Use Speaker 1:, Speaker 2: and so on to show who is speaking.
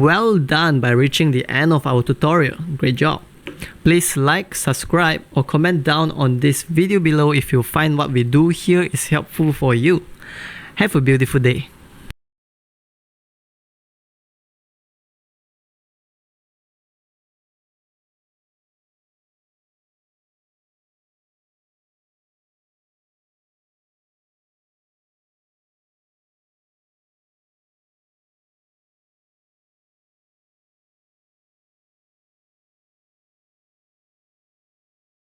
Speaker 1: Well done by reaching the end of our tutorial. Great job. Please like, subscribe, or comment down on this video below if you find what we do here is helpful for you. Have a beautiful day.